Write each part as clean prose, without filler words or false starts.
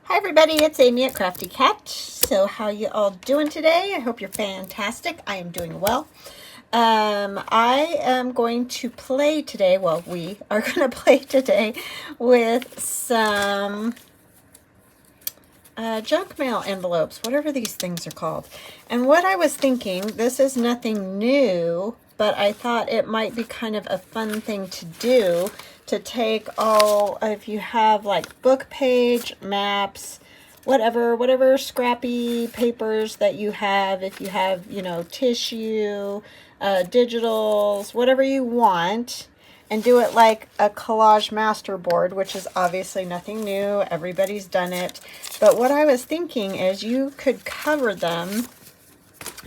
Hi everybody, it's Amy at Crafty Cat. So how you all doing today? I hope you're fantastic. I am doing well. I am going to play today, well, we are going to play today with some junk mail envelopes, whatever these things are called. And what I was thinking, this is nothing new, but I thought it might be kind of a fun thing to do, to take all, if you have like book page, maps, whatever scrappy papers that you have, if you have, you know, tissue, digitals, whatever you want, and do it like a collage masterboard, which is obviously nothing new. Everybody's done it. But what I was thinking is you could cover them,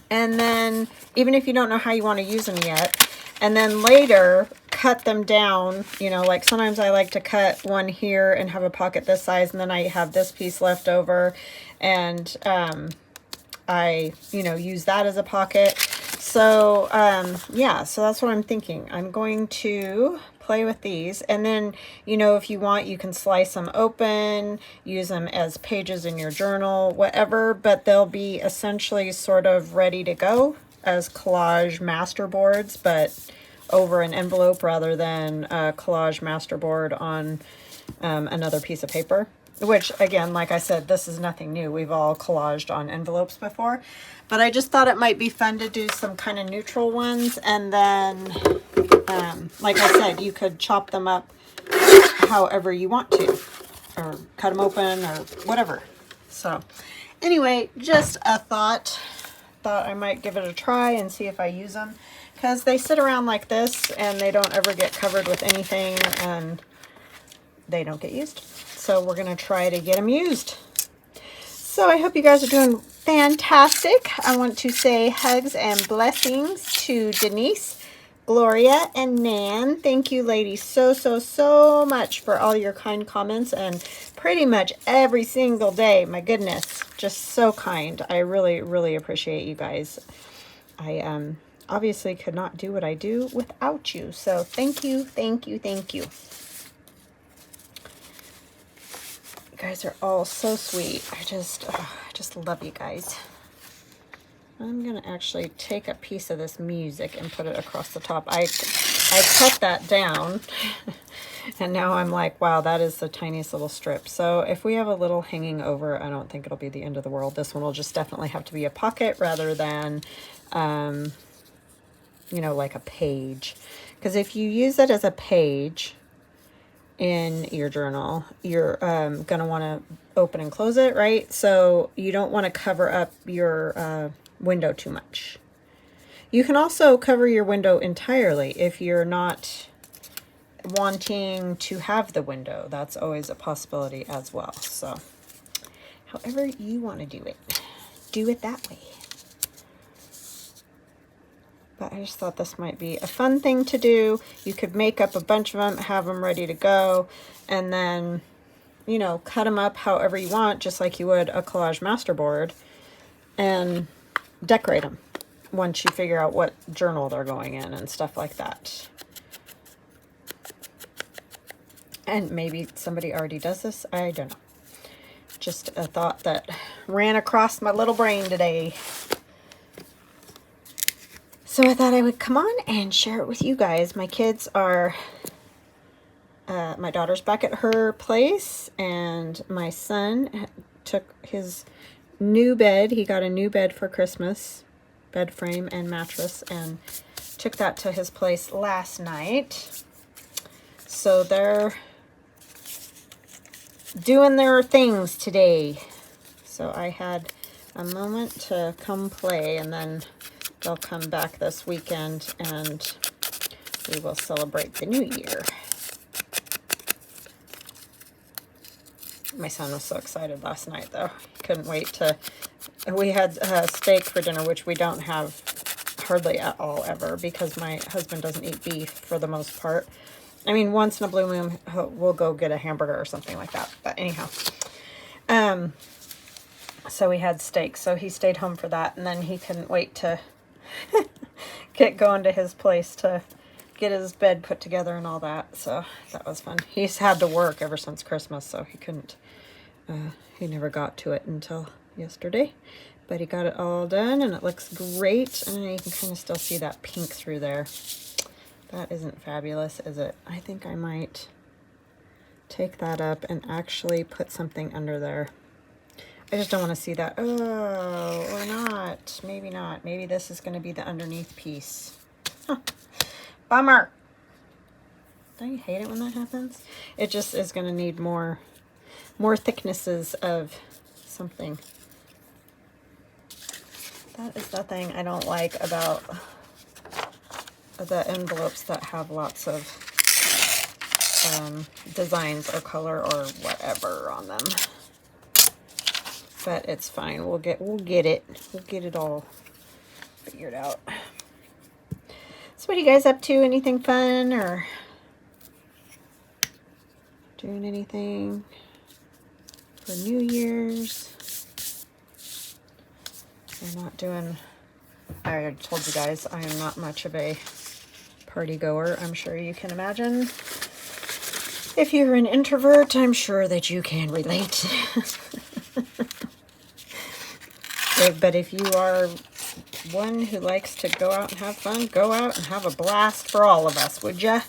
and then even if you don't know how you want to use them yet, and then later cut them down, you know, like sometimes I like to cut one here and have a pocket this size, and then I have this piece left over, and I, you know, use that as a pocket. So, yeah, so that's what I'm thinking. I'm going to play with these, and then, you know, if you want, you can slice them open, use them as pages in your journal, whatever, but they'll be essentially sort of ready to go as collage masterboards, but over an envelope rather than a collage masterboard on another piece of paper. Which, again, like I said, this is nothing new. We've all collaged on envelopes before. But I just thought it might be fun to do some kind of neutral ones. And then, like I said, you could chop them up however you want to. Or cut them open or whatever. So, anyway, just a thought. Thought I might give it a try and see if I use them. Because they sit around like this and they don't ever get covered with anything. And they don't get used. So we're going to try to get them used. So I hope you guys are doing fantastic. I want to say hugs and blessings to Denise, Gloria, and Nan. Thank you, ladies, so much for all your kind comments, and pretty much every single day. My goodness, just so kind. I really appreciate you guys. I obviously could not do what I do without you. So thank you. You guys are all so sweet. I just love you guys. I'm gonna actually take a piece of this music and put it across the top. I cut that down and now I'm like, wow, that is the tiniest little strip. So if we have a little hanging over, I don't think it'll be the end of the world. This one will just definitely have to be a pocket rather than you know, like a page. Because if you use it as a page in your journal, you're going to want to open and close it, right? So you don't want to cover up your window too much. You can also cover your window entirely if you're not wanting to have the window. That's always a possibility as well. So however you want to do it that way. But I just thought this might be a fun thing to do. You could make up a bunch of them, have them ready to go, and then, you know, cut them up however you want, just like you would a collage masterboard, and decorate them once you figure out what journal they're going in and stuff like that. And maybe somebody already does this. I don't know. Just a thought that ran across my little brain today. So I thought I would come on and share it with you guys. My kids are, my daughter's back at her place, and my son took his new bed. He got a new bed for Christmas, bed frame and mattress, and took that to his place last night. So they're doing their things today. So I had a moment to come play, and then they'll come back this weekend and we will celebrate the new year. My son was so excited last night, though. Couldn't wait to... We had steak for dinner, which we don't have hardly at all ever because my husband doesn't eat beef for the most part. I mean, once in a blue moon, we'll go get a hamburger or something like that. But anyhow, so we had steak. So he stayed home for that, and then he couldn't wait to get going to his place to get his bed put together and all that. So that was fun. He's had to work ever since Christmas, so he couldn't He never got to it until yesterday, but he got it all done and it looks great. And you can kind of still see that pink through there. That isn't fabulous, is it? I think I might take that up and actually put something under there. I just don't want to see that. Oh, or not. Maybe not. Maybe this is going to be the underneath piece. Bummer. Don't you hate it when that happens? It just is going to need more thicknesses of something. That is the thing I don't like about the envelopes that have lots of designs or color or whatever on them. But it's fine. We'll get it. We'll get it all figured out. So what are you guys up to? Anything fun or doing anything for New Year's? We're not doing, I already told you guys, I am not much of a party goer. I'm sure you can imagine. If you're an introvert, I'm sure that you can relate. But if you are one who likes to go out and have fun, go out and have a blast for all of us, would ya?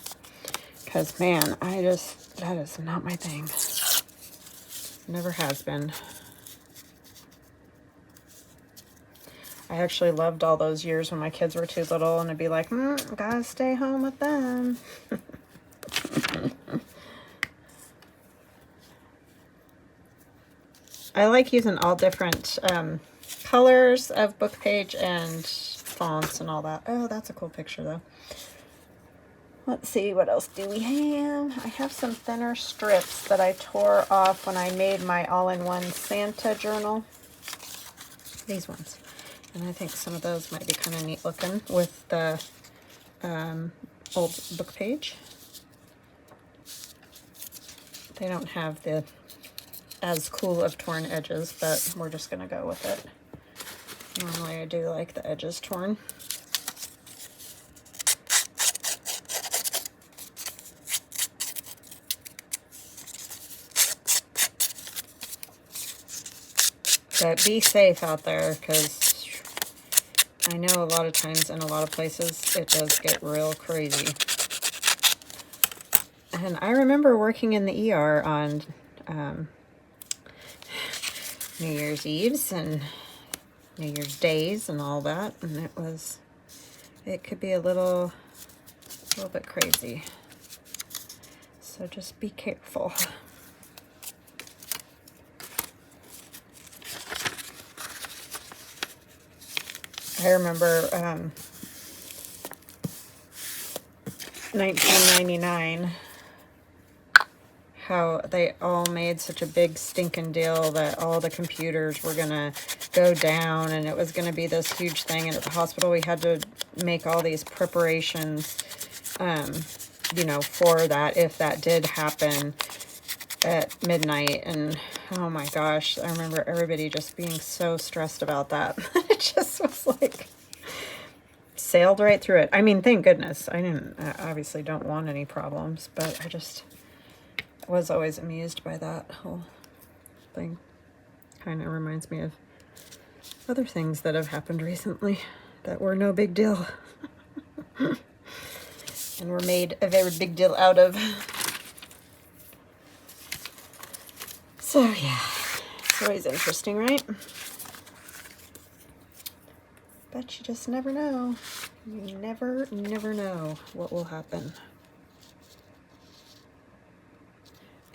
Because, man, that is not my thing. Never has been. I actually loved all those years when my kids were too little and I'd be like, gotta stay home with them. I like using all different colors of book page and fonts and all that. Oh, that's a cool picture though. Let's see, what else do we have? I have some thinner strips that I tore off when I made my all-in-one Santa journal. These ones. And I think some of those might be kind of neat looking with the old book page. They don't have the as cool of torn edges, but we're just going to go with it. Normally I do like the edges torn. But be safe out there, because I know a lot of times in a lot of places it does get real crazy. And I remember working in the ER on New Year's Eves and New Year's Days and all that, and it could be a little bit crazy. So just be careful. I remember 1999, how they all made such a big stinking deal that all the computers were gonna go down and it was gonna be this huge thing, and at the hospital we had to make all these preparations, you know, for that, if that did happen at midnight. And oh my gosh, I remember everybody just being so stressed about that. It just was like, sailed right through it. I mean, thank goodness. I obviously don't want any problems, but I just was always amused by that whole thing. Kind of reminds me of other things that have happened recently that were no big deal and were made a very big deal out of. So yeah, it's always interesting, right? But you just never know. You never know what will happen.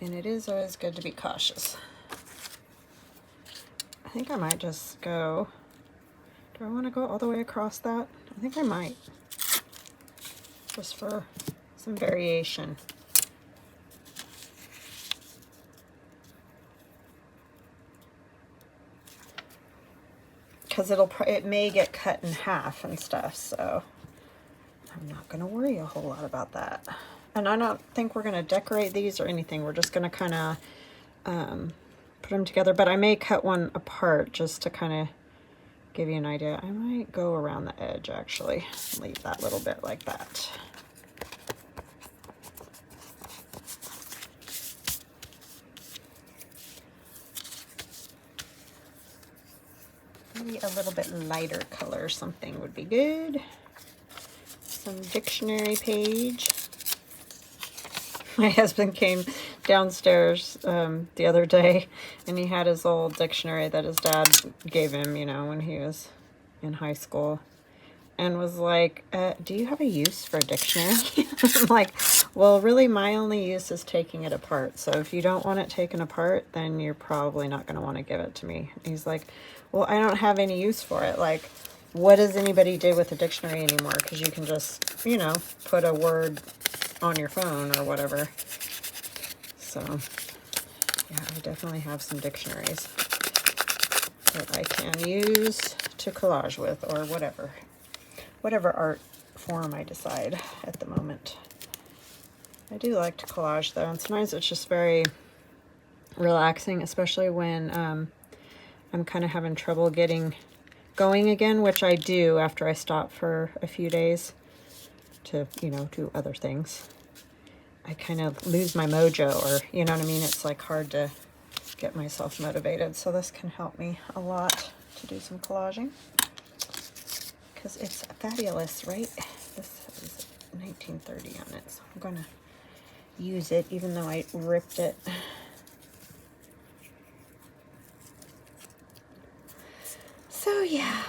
And it is always good to be cautious. I think I might just go, do I want to go all the way across that? I think I might. Just for some variation. Because it may get cut in half and stuff, so I'm not going to worry a whole lot about that. And I don't think we're going to decorate these or anything. We're just going to kind of put them together. But I may cut one apart just to kind of give you an idea. I might go around the edge, actually. Leave that little bit like that. Maybe a little bit lighter color or something would be good. Some dictionary page. My husband came downstairs the other day, and he had his old dictionary that his dad gave him, you know, when he was in high school, and was like, do you have a use for a dictionary? I'm like, well, really, my only use is taking it apart. So if you don't want it taken apart, then you're probably not going to want to give it to me. He's like, well, I don't have any use for it. Like, what does anybody do with a dictionary anymore? Because you can just, you know, put a word on your phone or whatever. So yeah, I definitely have some dictionaries that I can use to collage with, or whatever art form I decide at the moment. I do like to collage though, and sometimes it's just very relaxing, especially when I'm kind of having trouble getting going again, which I do after I stop for a few days to, you know, do other things. I kind of lose my mojo, or, you know what I mean? It's like hard to get myself motivated. So this can help me a lot to do some collaging, because it's fabulous, right? This is 1930 on it, so I'm going to use it even though I ripped it. So yeah,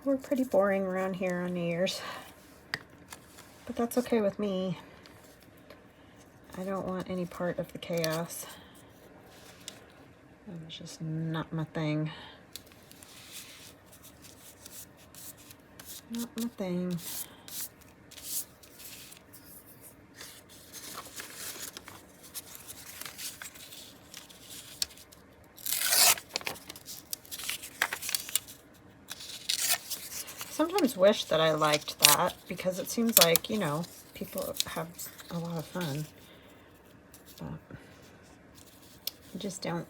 we're pretty boring around here on New Year's, but that's okay with me. I don't want any part of the chaos. It's just not my thing. Not my thing. Sometimes wish that I liked that, because it seems like, you know, people have a lot of fun. But I just don't.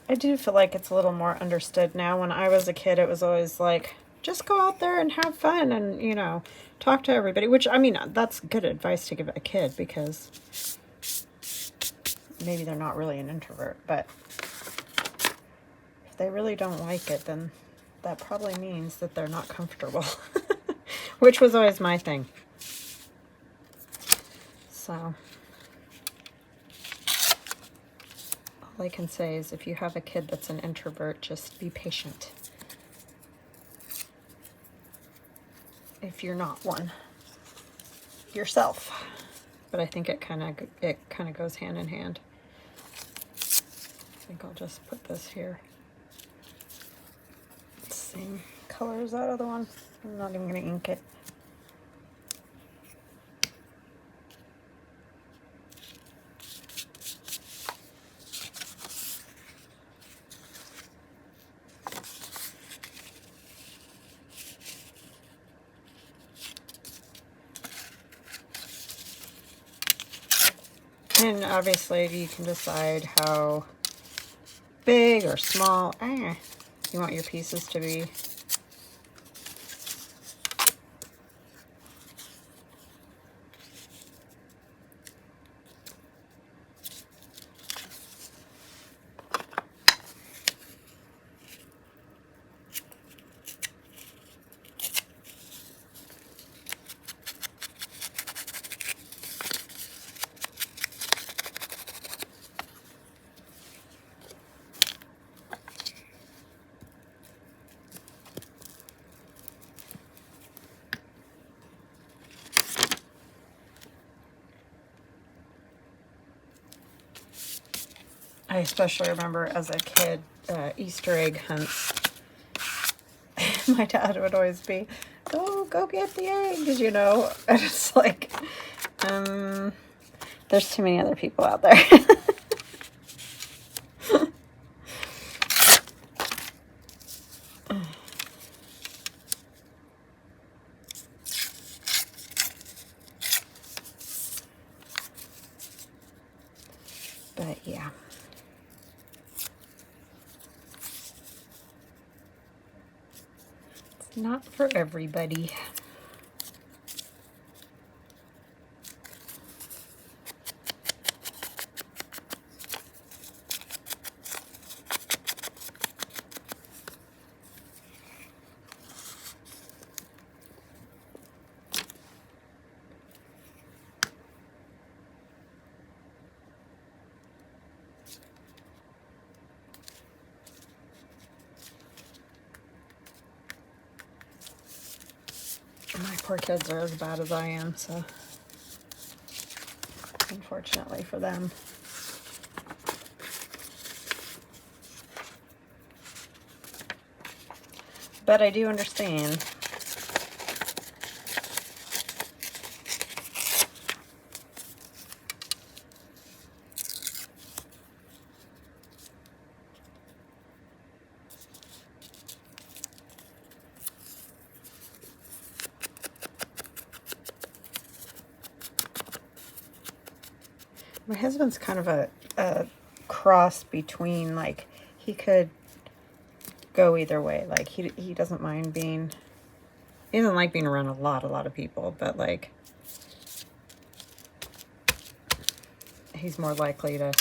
I do feel like it's a little more understood now. When I was a kid, it was always like, just go out there and have fun and, you know, talk to everybody. Which, I mean, that's good advice to give a kid, because maybe they're not really an introvert. But if they really don't like it, then that probably means that they're not comfortable. Which was always my thing. So all I can say is, if you have a kid that's an introvert, just be patient. If you're not one yourself. But I think it kind of goes hand in hand. I think I'll just put this here. Same color as that other one. I'm not even going to ink it. And obviously you can decide how big or small you want your pieces to be. I especially remember as a kid, Easter egg hunts. My dad would always be, go get the eggs, you know. And it's like, there's too many other people out there. But yeah. Not for everybody. My poor kids are as bad as I am, so unfortunately for them. But I do understand. My husband's kind of a cross between, like, he could go either way. Like, he doesn't mind being, he doesn't like being around a lot of people, but, like, he's more likely to,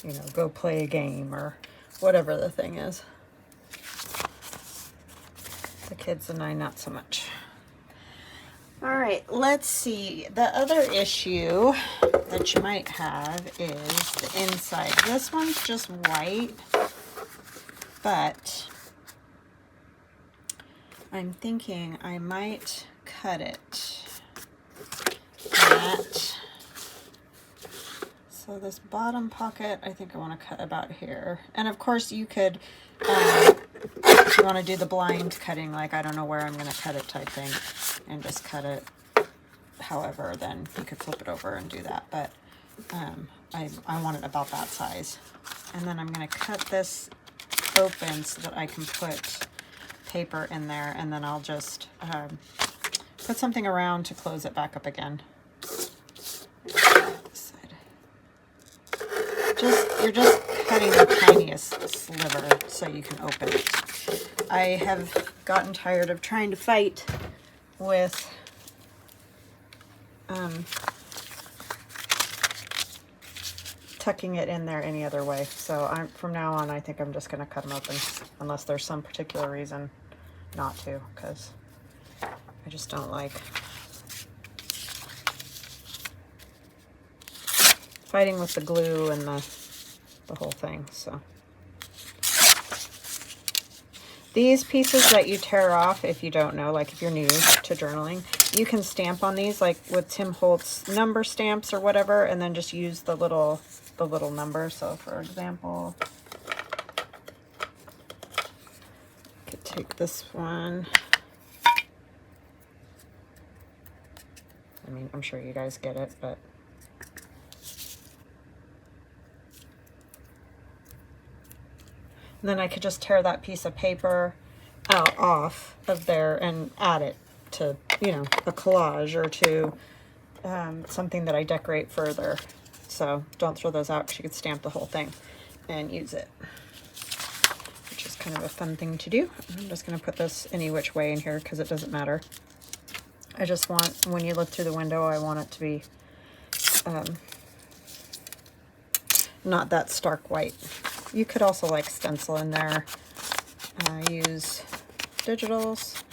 you know, go play a game or whatever the thing is. The kids and I, not so much. All right, let's see. The other issue that you might have is the inside. This one's just white, but I'm thinking I might cut it. So this bottom pocket, I think I want to cut about here. And of course you could, if you want to do the blind cutting, like I don't know where I'm going to cut it type thing, and just cut it however, then you could flip it over and do that. But I want it about that size. And then I'm going to cut this open so that I can put paper in there, and then I'll just put something around to close it back up again. You're just cutting the tiniest sliver so you can open it. I have gotten tired of trying to fight with tucking it in there any other way. So from now on, I think I'm just going to cut them open unless there's some particular reason not to, because I just don't like fighting with the glue and the whole thing. So these pieces that you tear off, if you don't know, like if you're new to journaling, you can stamp on these like with Tim Holtz number stamps or whatever, and then just use the little number. So for example, I could take this one. I mean, I'm sure you guys get it, but and then I could just tear that piece of paper out off of there and add it to, you know, a collage or to something that I decorate further. So don't throw those out, because you could stamp the whole thing and use it, which is kind of a fun thing to do. I'm just going to put this any which way in here because it doesn't matter. I just want, when you look through the window, I want it to be not that stark white. You could also like stencil in there, use digitals.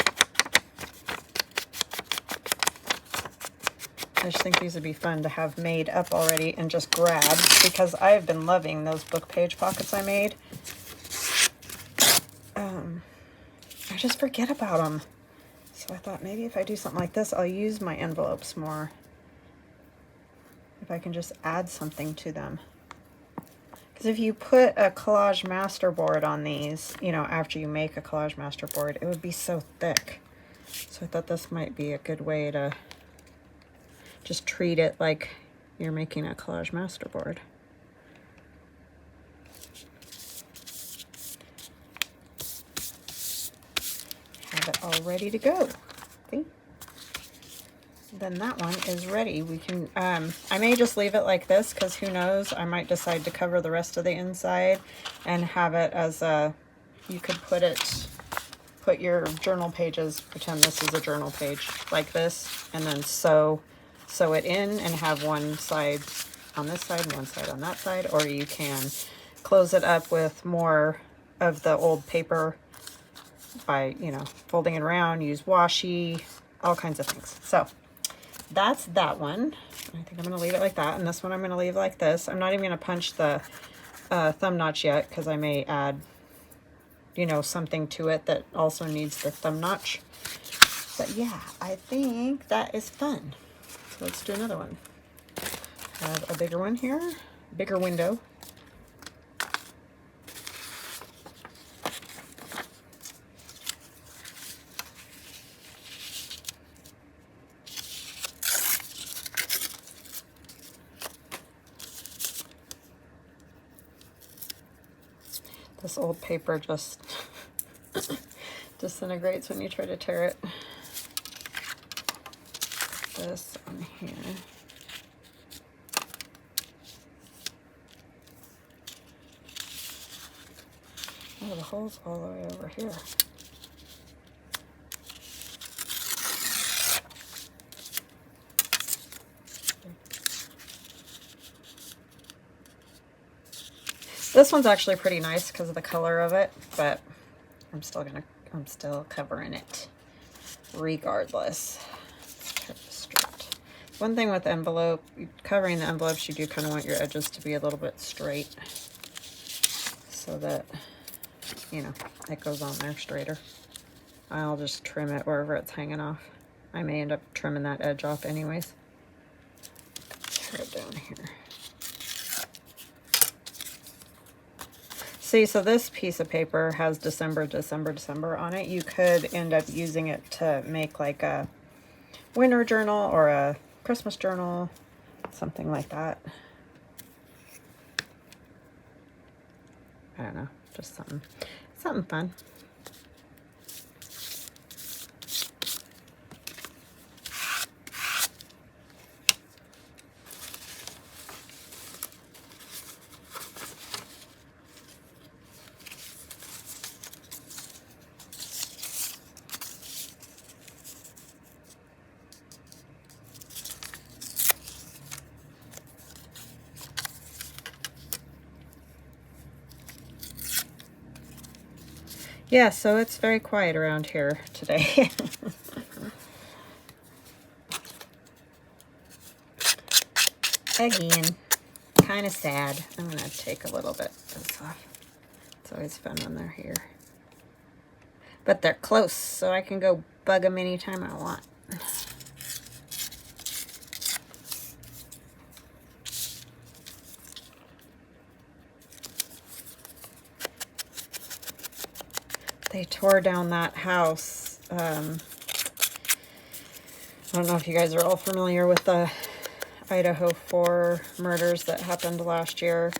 I just think these would be fun to have made up already and just grab, because I've been loving those book page pockets I made. I just forget about them. So I thought maybe if I do something like this, I'll use my envelopes more. If I can just add something to them. Because if you put a collage masterboard on these, you know, after you make a collage masterboard, it would be so thick. So I thought this might be a good way to just treat it like you're making a collage masterboard. Have it all ready to go. See? Then that one is ready. We can, I may just leave it like this, because who knows, I might decide to cover the rest of the inside and have it as a, you could put it put your journal pages, pretend this is a journal page like this, and then sew it in and have one side on this side and one side on that side, or you can close it up with more of the old paper by, you know, folding it around, use washi, all kinds of things. So that's that one. I think I'm going to leave it like that, and this one I'm going to leave like this. I'm not even going to punch the thumb notch yet because I may add, you know, something to it that also needs the thumb notch. But yeah, I think that is fun. So let's do another one. Have a bigger one here, bigger window. This old paper just disintegrates when you try to tear it. This on here. Oh, the hole's all the way over here. This one's actually pretty nice because of the color of it, but I'm still covering it regardless. Straight. One thing with covering the envelopes, you do kind of want your edges to be a little bit straight so that, you know, it goes on there straighter. I'll just trim it wherever it's hanging off. I may end up trimming that edge off anyways. Tear it down here. See, so this piece of paper has December, December, December on it. You could end up using it to make like a winter journal or a Christmas journal, something like that. I don't know, just something fun. Yeah, so it's very quiet around here today. Again, kind of sad. I'm going to take a little bit of this off. It's always fun when they're here. But they're close, so I can go bug them anytime I want. They tore down that house. I don't know if you guys are all familiar with the Idaho 4 murders that happened last year.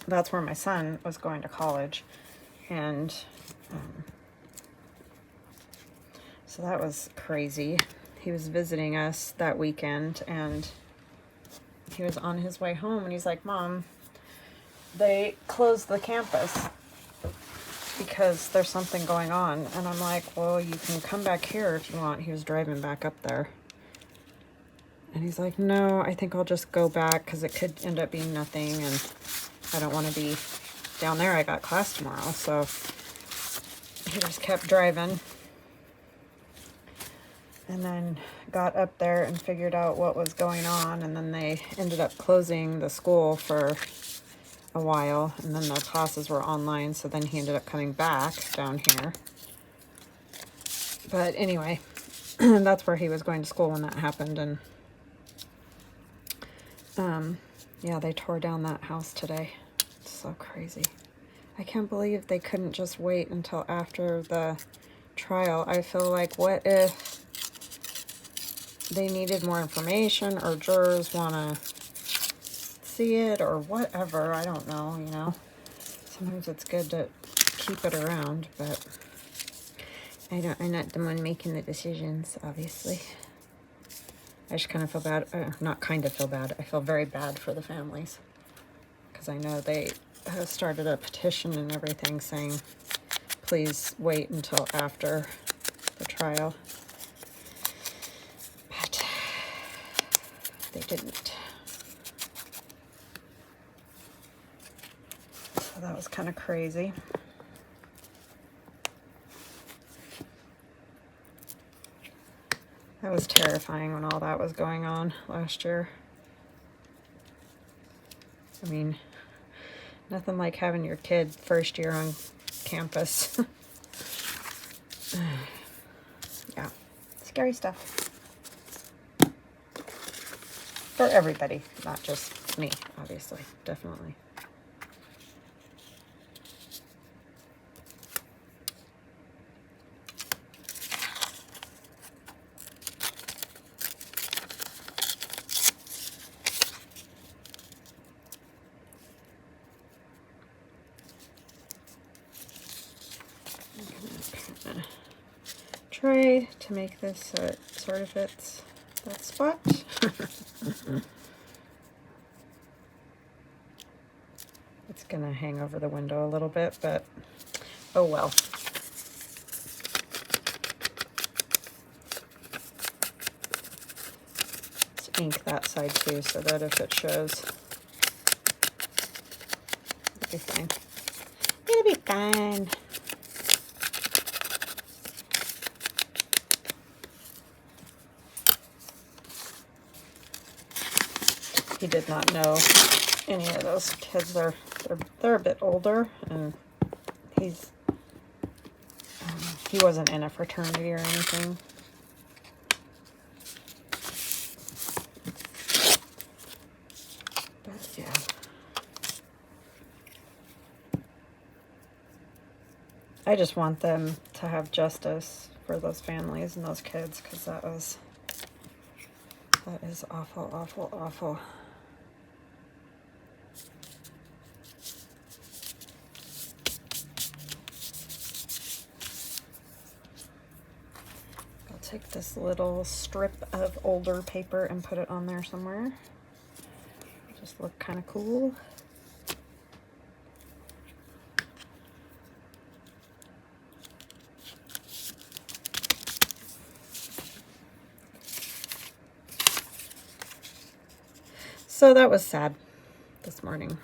That's where my son was going to college. And so that was crazy. He was visiting us that weekend, and he was on his way home, and he's like, Mom, they closed the campus because there's something going on. And I'm like, well, you can come back here if you want. He was driving back up there. And he's like, no, I think I'll just go back because it could end up being nothing, and I don't want to be down there. I got class tomorrow. So he just kept driving. And then got up there and figured out what was going on, and then they ended up closing the school for a while, and then the classes were online, so then he ended up coming back down here. But anyway, that's where he was going to school when that happened. And yeah, they tore down that house today. It's so crazy. I can't believe they couldn't just wait until after the trial. I feel like, what if they needed more information, or jurors want to see it, or whatever? I don't know, you know. Sometimes it's good to keep it around, but I'm not the one making the decisions, obviously. I just kind of feel bad, not kind of feel bad, I feel very bad for the families, because I know they started a petition and everything saying, please wait until after the trial. But they didn't. So that was kind of crazy. That was terrifying when all that was going on last year. I mean, nothing like having your kid first year on campus. Yeah, scary stuff. For everybody, not just me, obviously, definitely. Try to make this so it sort of fits that spot. It's gonna hang over the window a little bit, but oh well. Let's ink that side too, so that if it shows, it'll be fine. It'll be fine. He did not know any of those kids. They're a bit older, and he wasn't in a fraternity or anything. But yeah. I just want them to have justice for those families and those kids, because that is awful, awful, awful. Take this little strip of older paper and put it on there somewhere. Just look kind of cool. So that was sad this morning.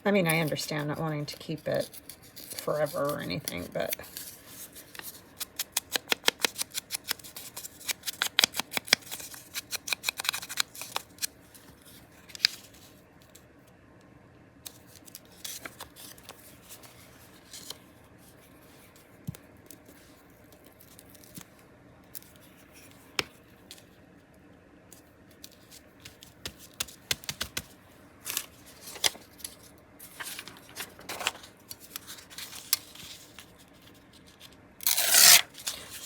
I mean, I understand not wanting to keep it forever or anything, but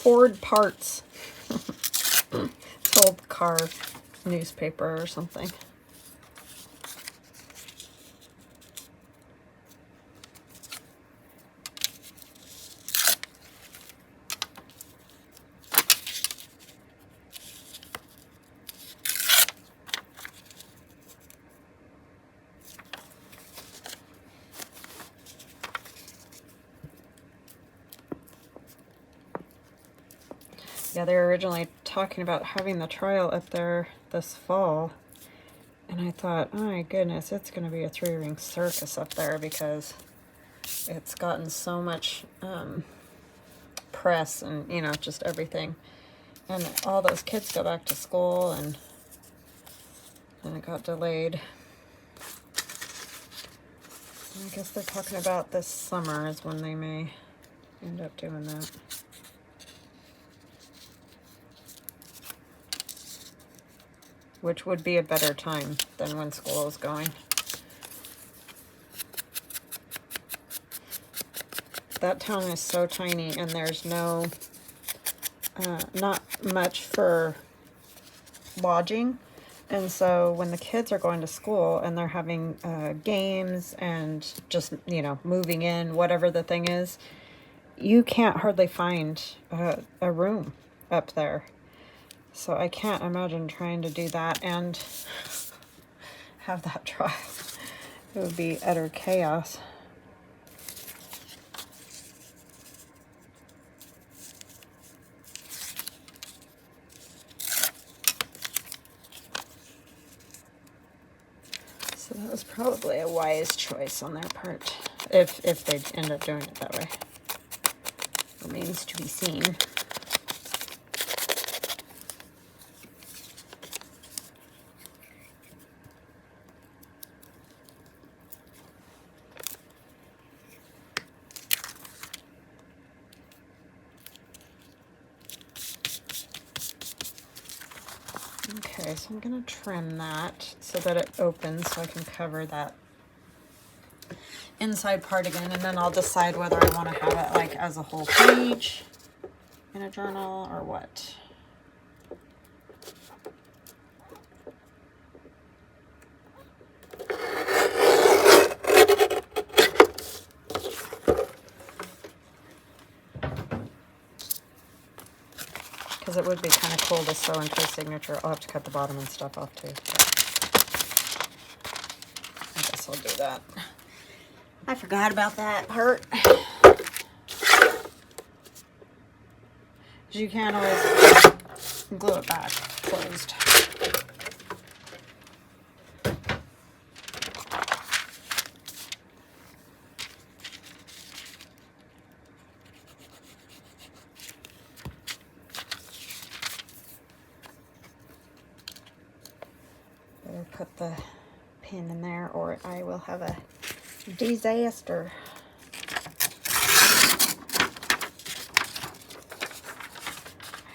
Ford parts. It's old car newspaper or something. Yeah, they were originally talking about having the trial up there this fall, and I thought, oh my goodness, it's going to be a three-ring circus up there, because it's gotten so much press and, you know, just everything. And all those kids go back to school, and then it got delayed. I guess they're talking about this summer is when they may end up doing that. Which would be a better time than when school is going. That town is so tiny, and there's no, not much for lodging. And so when the kids are going to school and they're having games and just, you know, moving in, whatever the thing is, you can't hardly find a room up there. So I can't imagine trying to do that and have that dry. It would be utter chaos. So that was probably a wise choice on their part, if they end up doing it that way. Remains to be seen. Okay, so I'm going to trim that so that it opens so I can cover that inside part again, and then I'll decide whether I want to have it like as a whole page in a journal or what. Because it would be kind of cool to sew into a signature. I'll have to cut the bottom and stuff off too. I guess I'll do that. I forgot about that part. You can't always glue it back closed. Better put the pin in there or I will have a disaster.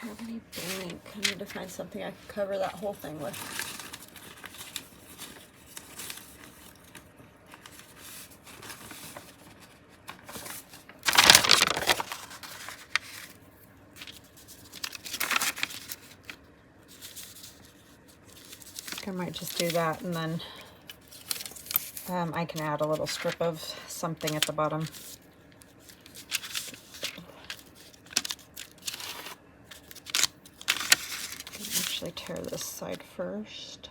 I have any blank. I need to find something I can cover that whole thing with. I might just do that, and then I can add a little strip of something at the bottom. I can actually tear this side first.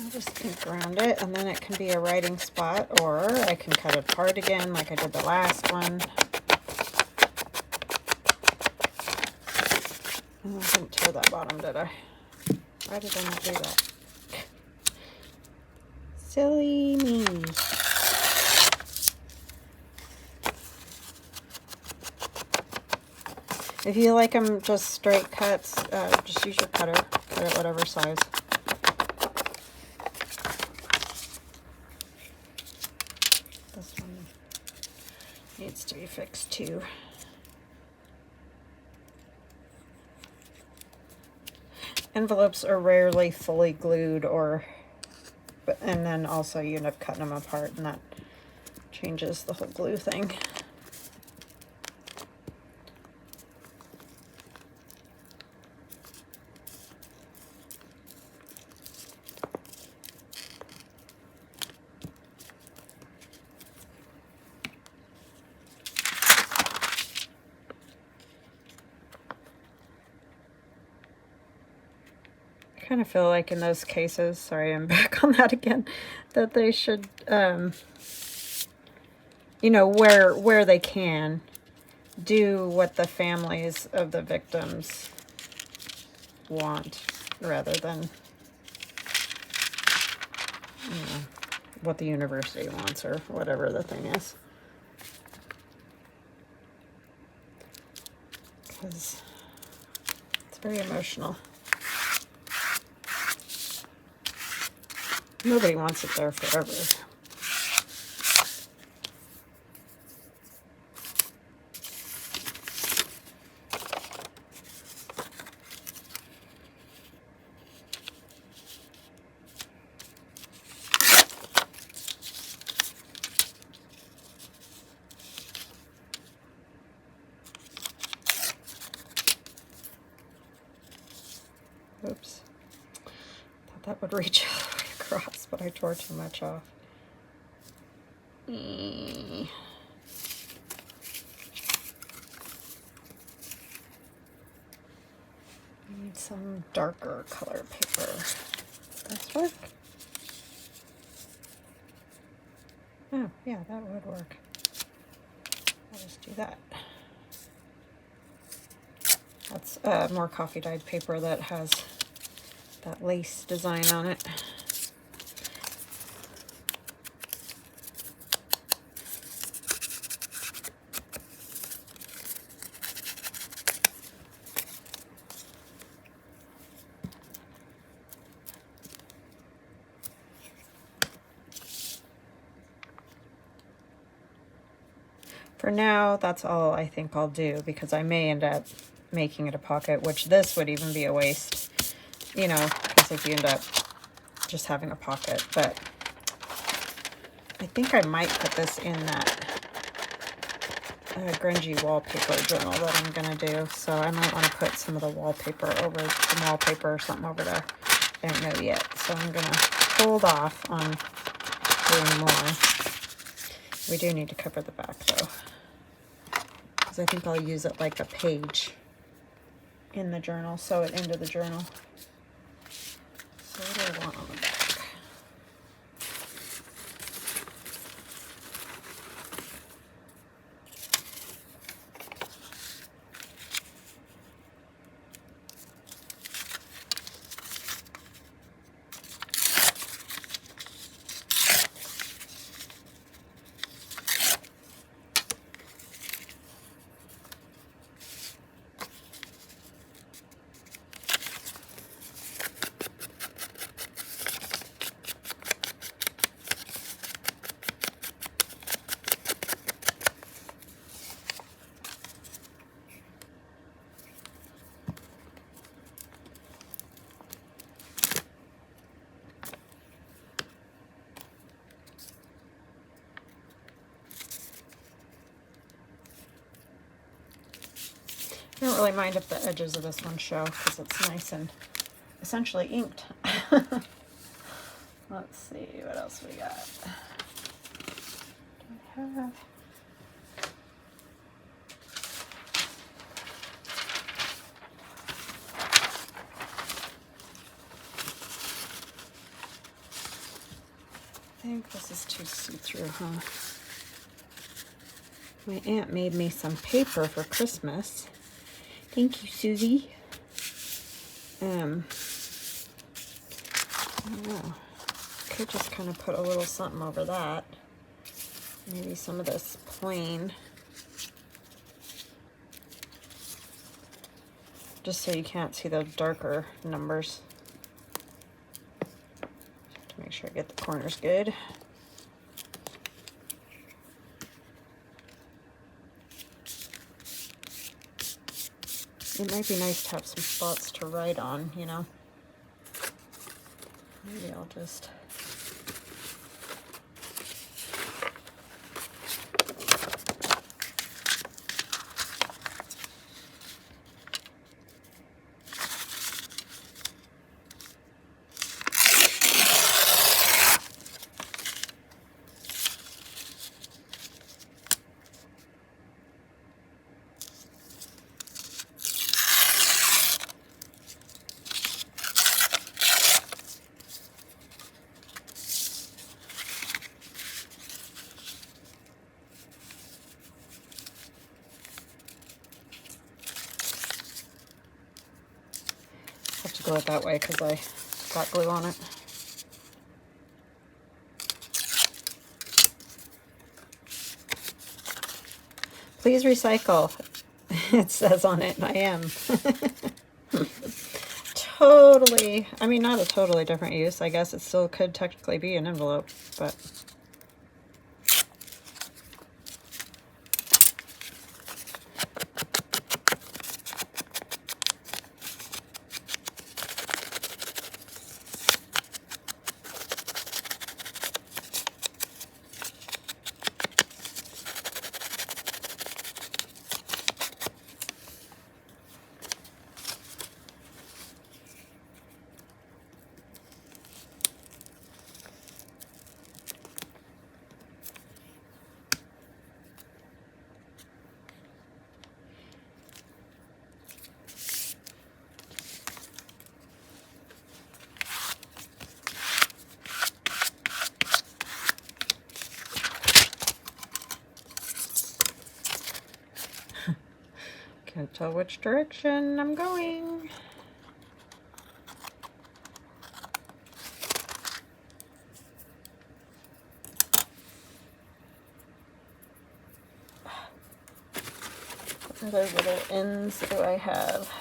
I'll just think around it, and then it can be a writing spot, or I can cut it apart again like I did the last one. Oh, I didn't tear that bottom, did I? Why did I not do that? Silly me. If you like them just straight cuts, just use your cutter. Cut it whatever size. This one needs to be fixed too. Envelopes are rarely fully glued, and then also you end up cutting them apart, and that changes the whole glue thing. I kind of feel like in those cases, sorry, I'm back on that again, that they should, you know, where they can, do what the families of the victims want, rather than, you know, what the university wants or whatever the thing is. Because it's very emotional. Nobody wants it there forever. that would reach all the way across, but I tore too much off. Need some darker color paper. Does this work? Oh, yeah, that would work. I'll just do that. That's more coffee dyed paper that has that lace design on it. For now, that's all I think I'll do, because I may end up making it a pocket, which this would even be a waste, you know, because if you end up just having a pocket. But I think I might put this in that grungy wallpaper journal that I'm going to do. So I might want to put some of the wallpaper over, some wallpaper or something over there. I don't know yet. So I'm going to hold off on doing more. We do need to cover the back though, because I think I'll use it like a page in the journal, sew it into the journal. So what do I want on the back? I don't really mind if the edges of this one show, because it's nice and essentially inked. Let's see what else we got. Do I have? I think this is too see-through, huh? My aunt made me some paper for Christmas. Thank you, Susie. I don't know. Could just kind of put a little something over that. Maybe some of this plain. Just so you can't see the darker numbers. Have to make sure I get the corners good. It might be nice to have some spots to write on, you know. Maybe I'll just... glue it that way because I got glue on it. Please recycle. It says on it, and I am. Totally, I mean, not a totally different use. I guess it still could technically be an envelope, but... Can't tell which direction I'm going. What other little ends do I have?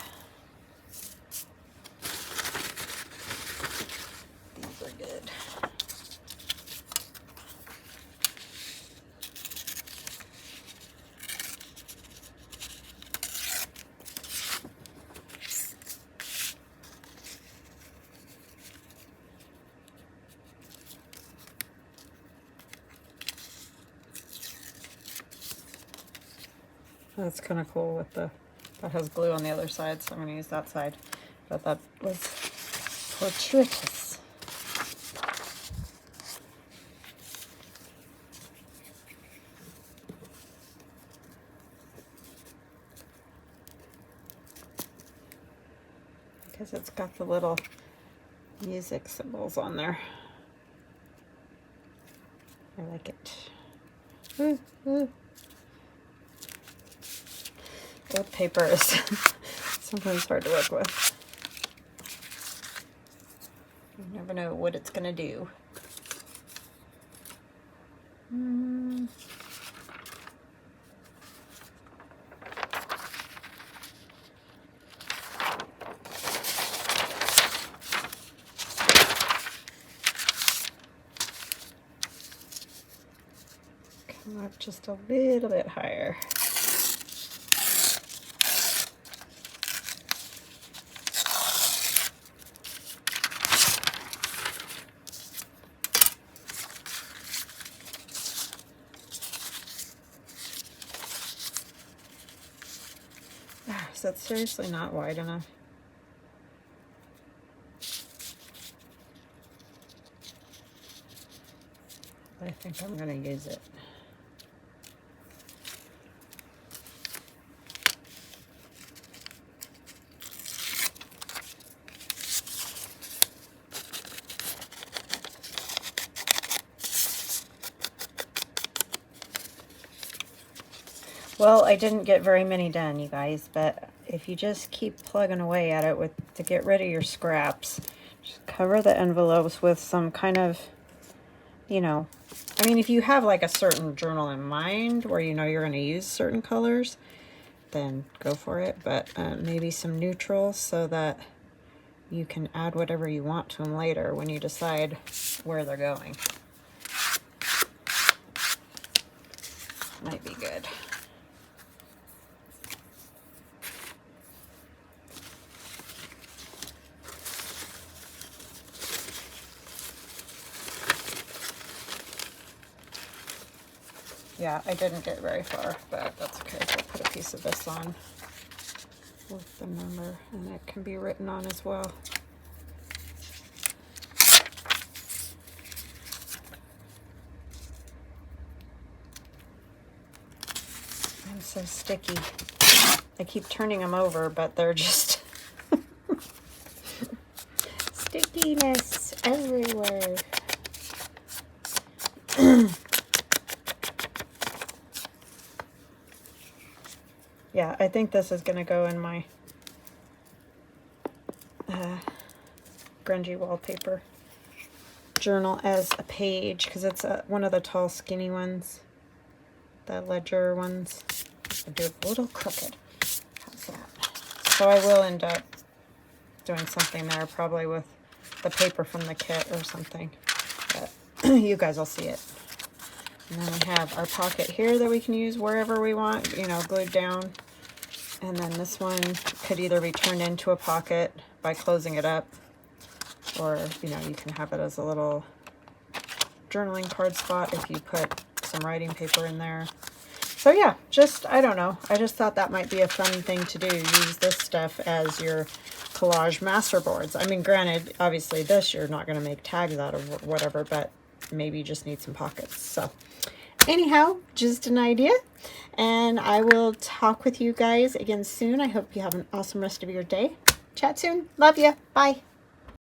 These are good. That's kind of cool with that has glue on the other side, so I'm going to use that side. But that was fortuitous. Because it's got the little music symbols on there. I like it. Ooh, ooh. Old paper is sometimes hard to work with. You never know what it's going to do. Come up just a little bit higher. Is that seriously not wide enough? I think I'm going to use it. Well, I didn't get very many done, you guys, but if you just keep plugging away at it to get rid of your scraps, just cover the envelopes with some kind of, you know, I mean, if you have like a certain journal in mind where you know you're going to use certain colors, then go for it, but maybe some neutrals so that you can add whatever you want to them later when you decide where they're going. Might be good. Yeah, I didn't get very far, but that's okay. I'll put a piece of this on with the number, and it can be written on as well. I'm so sticky. I keep turning them over, but they're just stickiness everywhere. Yeah, I think this is going to go in my grungy wallpaper journal as a page, because it's one of the tall, skinny ones, the ledger ones. I do it a little crooked. How's that? So I will end up doing something there, probably with the paper from the kit or something. But you guys will see it. And then we have our pocket here that we can use wherever we want, you know, glued down. And then this one could either be turned into a pocket by closing it up, or, you know, you can have it as a little journaling card spot if you put some writing paper in there. So yeah, just, I don't know. I just thought that might be a fun thing to do. Use this stuff as your collage masterboards. I mean, granted, obviously this you're not going to make tags out of whatever, but maybe you just need some pockets. So anyhow, just an idea, and I will talk with you guys again soon. I hope you have an awesome rest of your day. Chat soon. Love ya. Bye.